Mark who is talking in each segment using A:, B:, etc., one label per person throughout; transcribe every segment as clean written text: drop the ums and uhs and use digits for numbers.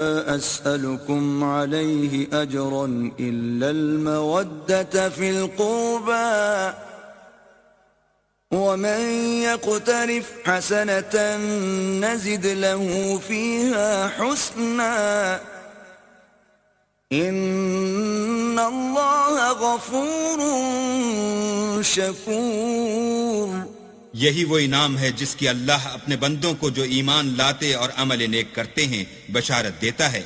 A: أسألكم عليه أجرا إلا المودة في القربى ومن يقترف حسنة نزد له فيها حسنا إن الله غفور شكور.
B: یہی وہ انعام ہے جس کی اللہ اپنے بندوں کو جو ایمان لاتے اور عمل نیک کرتے ہیں بشارت دیتا ہے.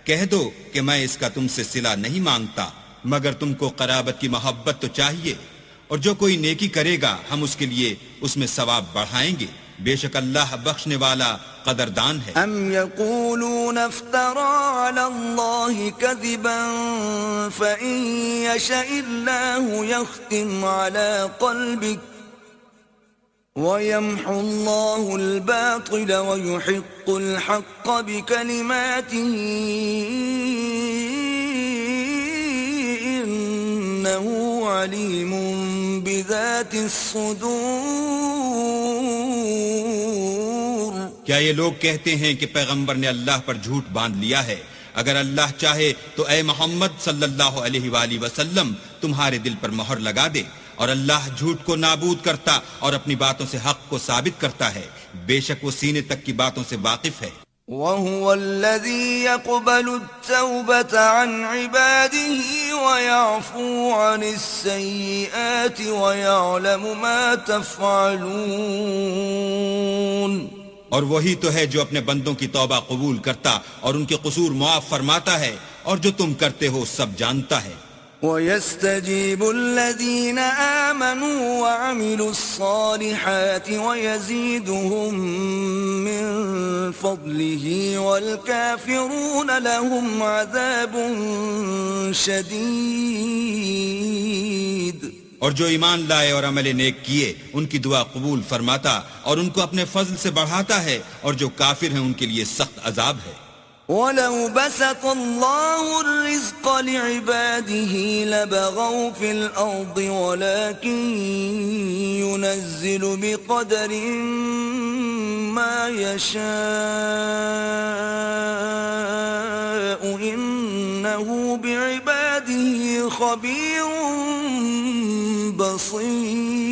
B: کہہ دو کہ میں اس کا تم سے صلہ نہیں مانگتا مگر تم کو قرابت کی محبت تو چاہیے، اور جو کوئی نیکی کرے گا ہم اس کے لیے اس میں ثواب بڑھائیں گے. بے شک اللہ بخشنے والا قدردان ہے.
A: ام یقولون افترى على الله كذبا فإن يشاء الله يختم على قلبك وَيَمْحُ اللَّهُ الْبَاطِلَ وَيُحِقُّ الْحَقَّ بِكَلِمَاتِهِ إِنَّهُ عَلِيمٌ بِذَاتِ الصُّدُورِ.
B: کیا یہ لوگ کہتے ہیں کہ پیغمبر نے اللہ پر جھوٹ باندھ لیا ہے؟ اگر اللہ چاہے تو اے محمد صلی اللہ علیہ وآلہ وسلم تمہارے دل پر مہر لگا دے، اور اللہ جھوٹ کو نابود کرتا اور اپنی باتوں سے حق کو ثابت کرتا ہے. بے شک وہ سینے تک کی باتوں سے واقف ہے.
A: وَهُوَ الَّذِي يَقْبَلُ التَّوْبَةَ عَنْ عِبَادِهِ وَيَعْفُو عَنِ السَّيِّئَاتِ وَيَعْلَمُ مَا تَفْعَلُونَ.
B: اور وہی تو ہے جو اپنے بندوں کی توبہ قبول کرتا اور ان کے قصور معاف فرماتا ہے، اور جو تم کرتے ہو سب جانتا ہے.
A: وَيَسْتَجِيبُ الَّذِينَ آمَنُوا وَعَمِلُوا الصَّالِحَاتِ وَيَزِيدُهُم مِّن فَضْلِهِ وَالْكَافِرُونَ لَهُمْ عَذَابٌ شَدِيدٌ.
B: اور جو ایمان لائے اور عمل نیک کیے ان کی دعا قبول فرماتا اور ان کو اپنے فضل سے بڑھاتا ہے، اور جو کافر ہیں ان کے لیے سخت عذاب ہے.
A: وَلَوْ بَسَطَ اللَّهُ الرِّزْقَ لِعِبَادِهِ لَبَغَوْا فِي الْأَرْضِ وَلَكِنْ يُنَزِّلُ بِقَدَرٍ مَا يَشَاءُ إِنَّهُ بِعِبَادِهِ خَبِيرٌ بَصِيرٌ.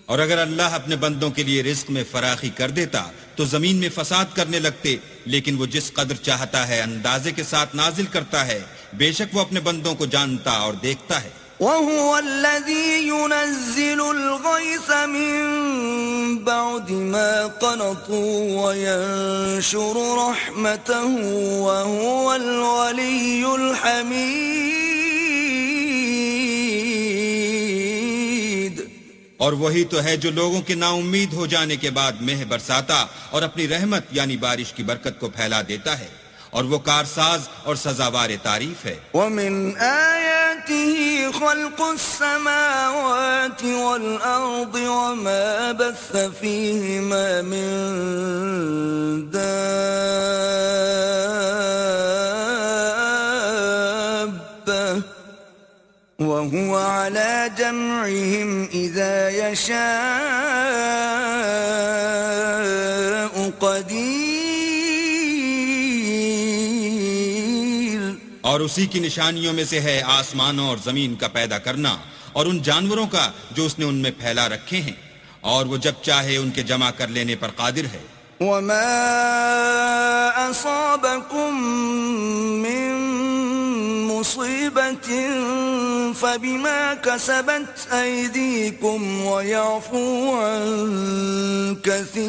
B: اور اگر اللہ اپنے بندوں کے لیے رزق میں فراخی کر دیتا تو زمین میں فساد کرنے لگتے، لیکن وہ جس قدر چاہتا ہے اندازے کے ساتھ نازل کرتا ہے. بے شک وہ اپنے بندوں کو جانتا اور دیکھتا ہے.
A: وَهُوَ الَّذِي يُنَزِّلُ الْغَيْثَ مِن بَعْدِ مَا قَنَطُوا وَيَنشُرُ رَحْمَتَهُ وَهُوَ الْوَلِيُّ الْحَمِيدُ.
B: اور وہی تو ہے جو لوگوں کے نا امید ہو جانے کے بعد مہ برساتا اور اپنی رحمت یعنی بارش کی برکت کو پھیلا دیتا ہے، اور وہ کارساز اور سزاوار تعریف ہے.
A: وَمِنْ آيَاتِهِ خَلْقُ السَّمَاوَاتِ وَالْأَرْضِ وَمَا بَثَّ فِيهِمَا مِن دَابَّةٍ وَهُوَ عَلَى جَمْعِهِمْ إِذَا يَشَاءُ قَدِيرٌ.
B: اور اسی کی نشانیوں میں سے ہے آسمانوں اور زمین کا پیدا کرنا، اور ان جانوروں کا جو اس نے ان میں پھیلا رکھے ہیں، اور وہ جب چاہے ان کے جمع کر لینے پر قادر ہے.
A: وَمَا أَصَابَكُم مِّن مُّصِيبَةٍ فَبِمَا كَسَبَتْ أَيْدِيكُمْ وَيَعْفُو عَن كَثِيرٍ.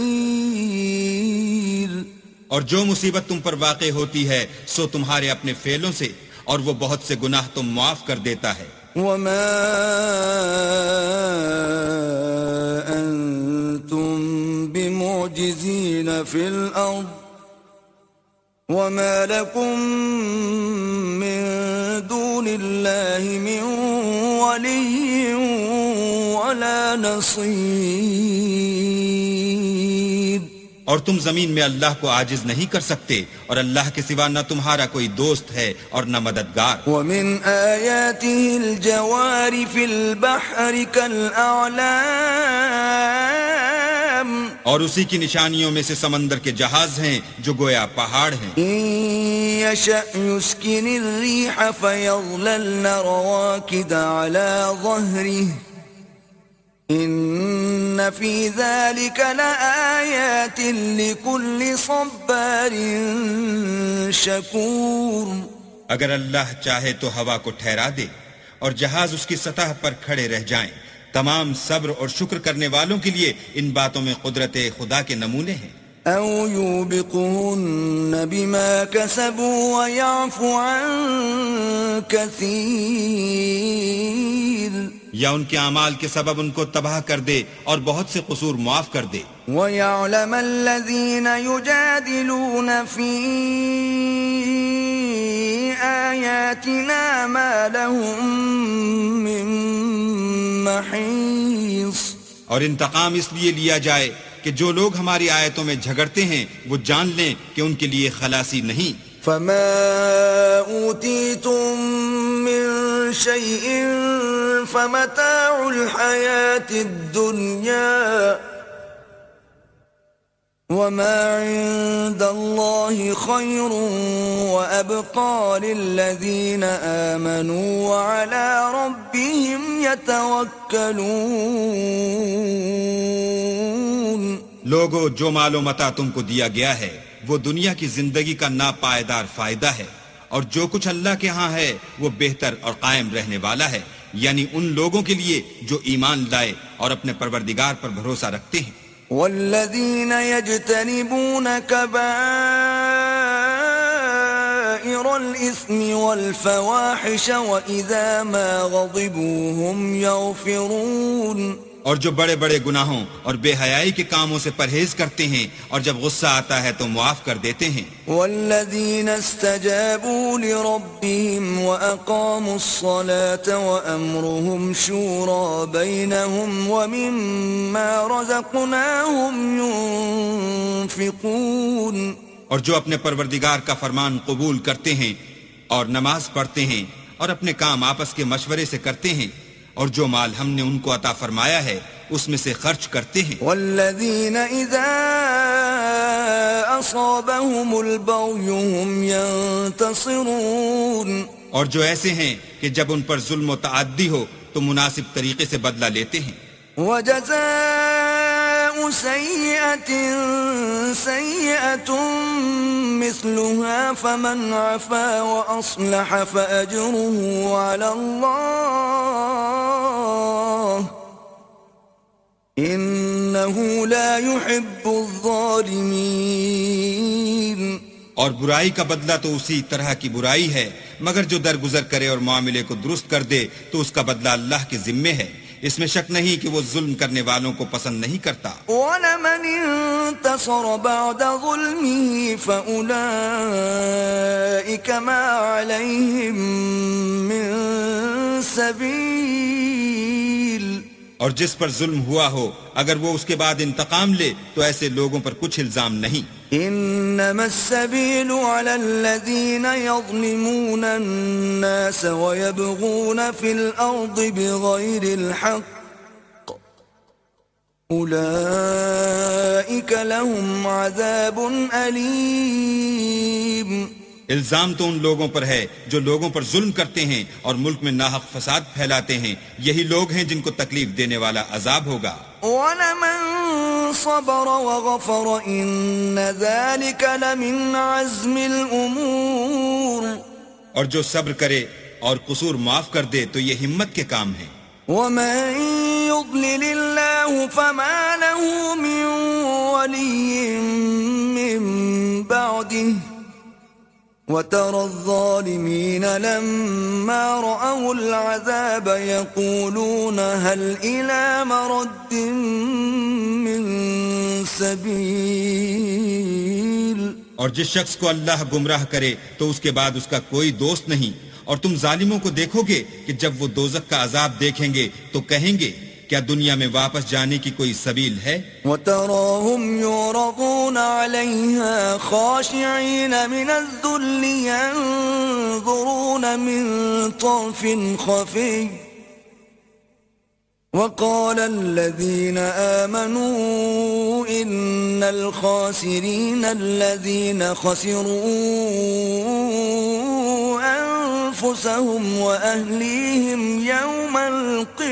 B: اور جو مصیبت تم پر واقع ہوتی ہے سو تمہارے اپنے فعلوں سے، اور وہ بہت سے گناہ تم معاف کر دیتا ہے.
A: وَمَا أَنتُم بِمُعْجِزِينَ فِي الْأَرْضِ وَمَا لَكُم مِّن دُونِ اللَّهِ مِن وَلِيٍّ وَلَا نَصِيرٍ.
B: اور تم زمین میں اللہ کو عاجز نہیں کر سکتے، اور اللہ کے سوا نہ تمہارا کوئی دوست ہے اور نہ مددگار.
A: وَمِنْ آيَاتِهِ الْجَوَارِ فِي الْبَحْرِ كَالْأَعْلَامِ
B: اور اسی کی نشانیوں میں سے سمندر کے جہاز ہیں جو گویا پہاڑ ہیں.
A: إن يشأ يسكن الريح فيظللن رواكد على ظهره إن في ذلك لآيات لكل صبار شكور.
B: اگر اللہ چاہے تو ہوا کو ٹھہرا دے اور جہاز اس کی سطح پر کھڑے رہ جائیں. تمام صبر اور شکر کرنے والوں کے لیے ان باتوں میں قدرت خدا کے نمونے ہیں.
A: أو يوبقهن بما كسبوا ويعفو عن كثير.
B: یا ان کے اعمال کے سبب ان کو تباہ کر دے اور بہت سے قصور معاف کر دے.
A: وَيَعْلَمَ الَّذِينَ يُجَادِلُونَ فِي آيَاتِنَا مَا لَهُم مِّن مَّحِيصٍ.
B: اور انتقام اس لیے لیا جائے کہ جو لوگ ہماری آیتوں میں جھگڑتے ہیں وہ جان لیں کہ ان کے لیے خلاصی نہیں.
A: فَمَا أُوتِيتُم مِّن شَيْءٍ فَمَتَاعُ الْحَيَاةِ الدُّنْيَا وَمَا عِندَ اللَّهِ خَيْرٌ وَأَبْقَىٰ لِلَّذِينَ آمَنُوا وَعَلَىٰ رَبِّهِمْ يَتَوَكَّلُونَ.
B: لوگو جو مال و متاع تم کو دیا گیا ہے وہ دنیا کی زندگی کا ناپائیدار فائدہ ہے، اور جو کچھ اللہ کے ہاں ہے وہ بہتر اور قائم رہنے والا ہے، یعنی ان لوگوں کے لیے جو ایمان لائے اور اپنے پروردگار پر بھروسہ رکھتے ہیں.
A: والذین یجتنبون کبائر الإثم والفواحش وإذا ما غضبوا هم یغفرون.
B: اور جو بڑے بڑے گناہوں اور بے حیائی کے کاموں سے پرہیز کرتے ہیں اور جب غصہ آتا ہے تو معاف کر دیتے ہیں.
A: والذین استجابوا لربهم وأقاموا الصلاة وأمرهم شورى بينهم ومما رزقناهم ينفقون.
B: اور جو اپنے پروردگار کا فرمان قبول کرتے ہیں اور نماز پڑھتے ہیں اور اپنے کام آپس کے مشورے سے کرتے ہیں اور جو مال ہم نے ان کو عطا فرمایا ہے اس میں سے خرچ کرتے ہیں.
A: والذین اذا اصابهم البغی هم ينتصرون.
B: اور جو ایسے ہیں کہ جب ان پر ظلم و تعدی ہو تو مناسب طریقے سے بدلہ لیتے ہیں.
A: وجزاء سیئة سیئة مثلها فمن عفا وأصلح فأجره على الله إنه لا يحب الظالمين.
B: اور برائی کا بدلہ تو اسی طرح کی برائی ہے، مگر جو درگزر کرے اور معاملے کو درست کر دے تو اس کا بدلہ اللہ کے ذمے ہے. اس میں شک نہیں کہ وہ ظلم کرنے والوں کو پسند نہیں کرتا.
A: وَلَمَنِ انتصر بعد ظلمه فأولئك ما عليهم من سبيل.
B: اور جس پر ظلم ہوا ہو اگر وہ اس کے بعد انتقام لے تو ایسے لوگوں پر کچھ الزام نہیں.
A: انما السبيل على الذين يظلمون الناس ويبغون في الارض بغير الحق اولئك لهم عذاب اليم.
B: الزام تو ان لوگوں پر ہے جو لوگوں پر ظلم کرتے ہیں اور ملک میں ناحق فساد پھیلاتے ہیں، یہی لوگ ہیں جن کو تکلیف دینے والا عذاب ہوگا.
A: وَلَمَن صَبَرَ وَغَفَرَ إِنَّ ذَلِكَ لَمِنْ عَزْمِ الْأُمُورِ.
B: اور جو صبر کرے اور قصور معاف کر دے تو یہ ہمت کے کام ہیں.
A: وَمَن يُضْلِلِ اللَّهُ فَمَا لَهُ مِن وَلِيٍّ مِّن بَعْدِهِ وَتَرَى الظَّالِمِينَ لَمَّا رَأَوُا الْعَذَابَ يَقُولُونَ هَلْ إِلَى مَرَدٍّ مِّن سَبِيلٍ.
B: اور جس شخص کو اللہ گمراہ کرے تو اس کے بعد اس کا کوئی دوست نہیں. اور تم ظالموں کو دیکھو گے کہ جب وہ دوزخ کا عذاب دیکھیں گے تو کہیں گے کیا دنیا میں واپس جانے کی کوئی سبیل ہے؟
A: وَتَرَاهُمْ يُعْرَضُونَ عَلَيْهَا خَاشِعِينَ مِنَ الذُّلِّ يَنظُرُونَ مِن طَرْفٍ خَفِيٍّ وقال الذين آمنوا إن الخاسرين الذين خسروا أنفسهم وأهليهم يوم القيامة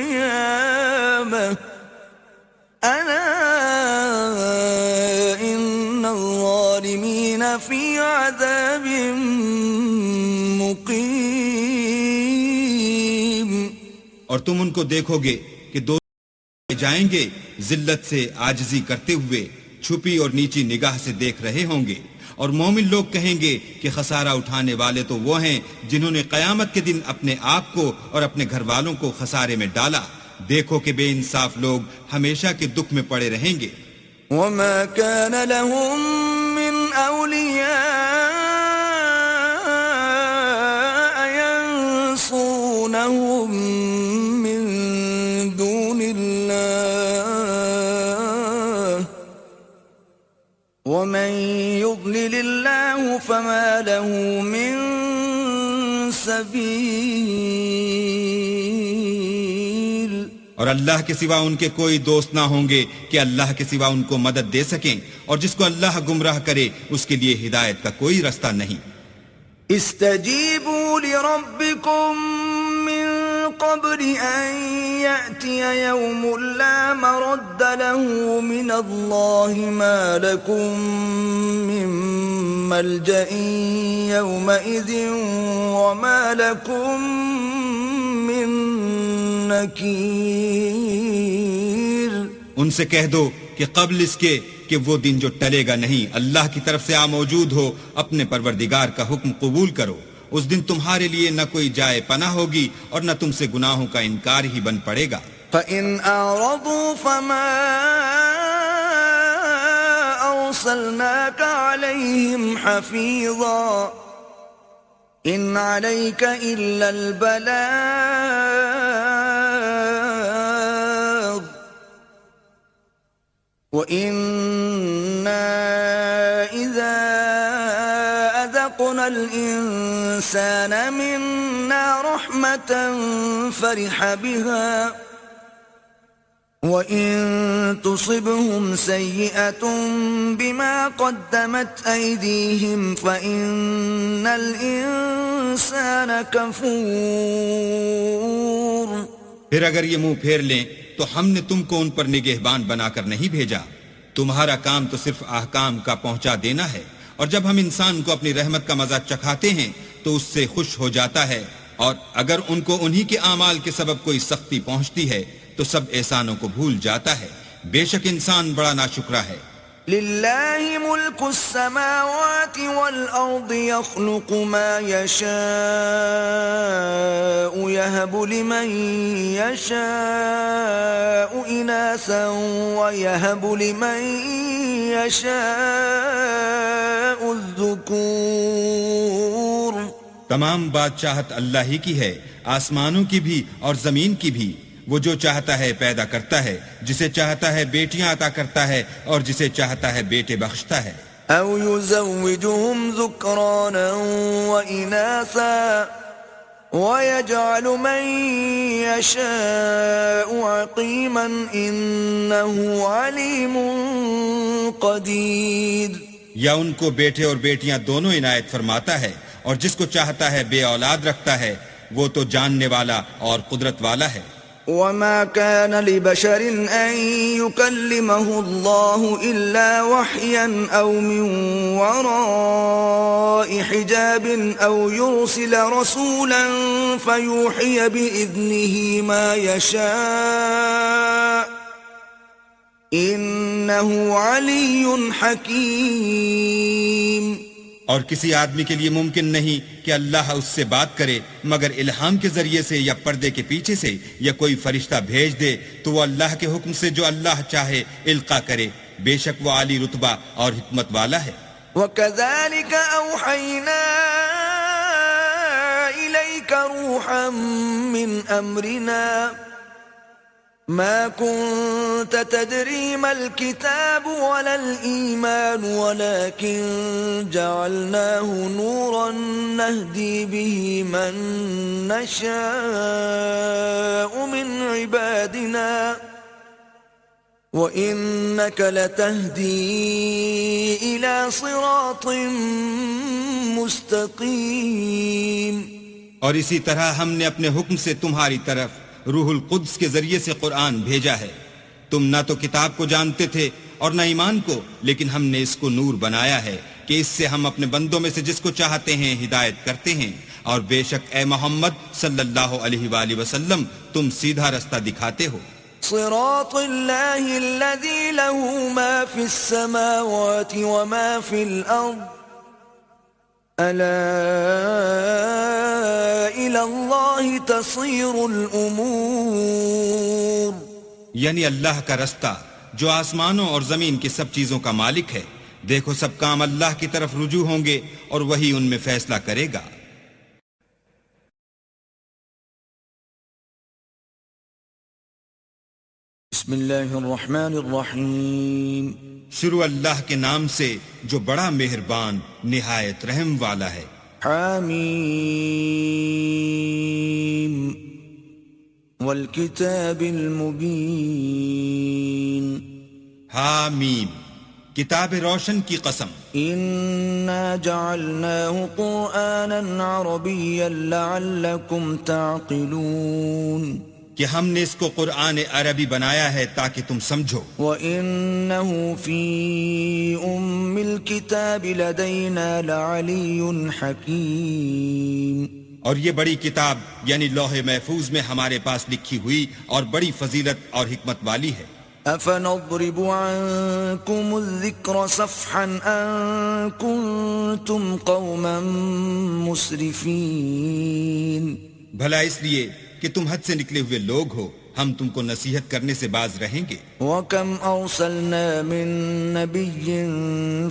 A: ألا إن الظالمين في عذاب مقيم.
B: اور تم ان کو دیکھو گے کہ دو جائیں گے ذلت سے عاجزی کرتے ہوئے چھپی اور نیچی نگاہ سے دیکھ رہے ہوں گے، اور مومن لوگ کہیں گے کہ خسارہ اٹھانے والے تو وہ ہیں جنہوں نے قیامت کے دن اپنے آپ کو اور اپنے گھر والوں کو خسارے میں ڈالا. دیکھو کہ بے انصاف لوگ ہمیشہ کے دکھ میں پڑے رہیں گے.
A: وما كان لهم من أولياء ينصرونهم من دون الله ومن يضلل الله فما له من سبيل.
B: اور اللہ کے سوا ان کے کوئی دوست نہ ہوں گے کہ اللہ کے سوا ان کو مدد دے سکیں، اور جس کو اللہ گمراہ کرے اس کے لیے ہدایت کا کوئی رستہ نہیں.
A: استجیبوا لربکم من قبل ان یأتی یوم لا مرد له من اللہ ما لکم من ملجأ یومئذ وما لکم من نکیر.
B: ان سے کہہ دو کہ قبل اس کے کہ وہ دن جو ٹلے گا نہیں اللہ کی طرف سے موجود ہو، اپنے پروردگار کا حکم قبول کرو. اس دن تمہارے لیے نہ کوئی جائے پناہ ہوگی اور نہ تم سے گناہوں کا انکار ہی بن پڑے گا.
A: فَإِنْ أَعْرَضُوا فَمَا أَرْسَلْنَاكَ عَلَيْهِمْ حَفِيظًا إِنْ عَلَيْكَ إِلَّا الْبَلَاغُ وَإِنَّا إِذَا أَذَقْنَا الْإِنسَانَ مِنَّا رَحْمَةً فَرِحَ بِهَا وَإِن تُصِبْهُمْ سَيِّئَةٌ بِمَا قَدَّمَتْ أَيْدِيهِمْ فَإِنَّ الْإِنسَانَ كَفُورٌ.
B: پھر اگر یہ منہ پھیر لیں تو ہم نے تم کو ان پر نگہبان بنا کر نہیں بھیجا. تمہارا کام تو صرف احکام کا پہنچا دینا ہے، اور جب ہم انسان کو اپنی رحمت کا مزہ چکھاتے ہیں تو اس سے خوش ہو جاتا ہے، اور اگر ان کو انہی کے اعمال کے سبب کوئی سختی پہنچتی ہے تو سب احسانوں کو بھول جاتا ہے. بے شک انسان بڑا ناشکرا ہے.
A: للہ ملک السماوات والارض يخلق ما يشاء يهب لمن يشاء اناثا ويهب لمن يشاء الذكور.
B: تمام بادشاہت اللہ ہی کی ہے، آسمانوں کی بھی اور زمین کی بھی. وہ جو چاہتا ہے پیدا کرتا ہے، جسے چاہتا ہے بیٹیاں عطا کرتا ہے اور جسے چاہتا ہے بیٹے بخشتا ہے.
A: او يزوجهم ذكرانا واناثا ويجعل من يشاء عقيما انه عليم قدير.
B: یا ان کو بیٹے اور بیٹیاں دونوں عنایت فرماتا ہے، اور جس کو چاہتا ہے بے اولاد رکھتا ہے، وہ تو جاننے والا اور قدرت والا ہے.
A: وما كان لبشر أن يكلمه الله إلا وحيا أو من وراء حجاب أو يرسل رسولا فيوحي بإذنه ما يشاء إنه علي حكيم.
B: اور کسی آدمی کے لیے ممکن نہیں کہ اللہ اس سے بات کرے مگر الہام کے ذریعے سے یا پردے کے پیچھے سے، یا کوئی فرشتہ بھیج دے تو وہ اللہ کے حکم سے جو اللہ چاہے القا کرے. بے شک وہ عالی رتبہ اور حکمت والا ہے.
A: وَكَذَلِكَ أَوْحَيْنَا إِلَيْكَ رُوحًا مِّنْ أَمْرِنَا ما كنت تدري ما الكتاب ولا الإيمان ولكن جعلناه نورا نهدي به من نشاء من عبادنا وإنك لتهدي إلى صراط مستقيم.
B: اور اسی طرح ہم نے اپنے حکم سے تمہاری طرف روح القدس کے ذریعے سے قرآن بھیجا ہے. تم نہ تو کتاب کو جانتے تھے اور نہ ایمان کو، لیکن ہم نے اس کو نور بنایا ہے کہ اس سے ہم اپنے بندوں میں سے جس کو چاہتے ہیں ہدایت کرتے ہیں. اور بے شک اے محمد صلی اللہ علیہ وآلہ وسلم تم سیدھا رستہ دکھاتے ہو.
A: صراط الله الذي له ما في السماوات وما في الأرض ألا إلى الله تصير الأمور.
B: یعنی اللہ کا رستہ جو آسمانوں اور زمین کی سب چیزوں کا مالک ہے. دیکھو سب کام اللہ کی طرف رجوع ہوں گے اور وہی ان میں فیصلہ کرے گا.
A: بسم اللہ الرحمن الرحیم.
B: شروع اللہ کے نام سے جو بڑا مہربان نہایت رحم والا ہے.
A: حامیم والکتاب المبین.
B: حامیم کتاب روشن کی قسم.
A: انا جعلناه قرآنا عربیا لعلکم تعقلون.
B: کہ ہم نے اس کو قرآن عربی بنایا ہے تاکہ تم سمجھو.
A: وَإِنَّهُ فِي أُمِّ الْكِتَابِ لَدَيْنَا لَعَلِيٌّ حَكِيمٌ.
B: اور یہ بڑی کتاب یعنی لوح محفوظ میں ہمارے پاس لکھی ہوئی اور بڑی فضیلت اور حکمت والی ہے.
A: أَفَنَضْرِبُ عَنْكُمُ الذِّكْرَ صَفْحًا أَن كُنتُمْ قَوْمًا مُسْرِفِينَ.
B: بھلا اس لیے کہ تم حد سے نکلے ہوئے لوگ ہو ہم تم کو نصیحت کرنے سے باز رہیں گے.
A: وَكَمْ أَرْسَلْنَا مِن نَّبِيٍّ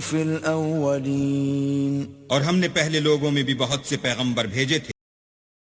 A: فِي الْأَوَّلِينَ.
B: اور ہم نے پہلے لوگوں میں بھی بہت سے پیغمبر بھیجے تھے.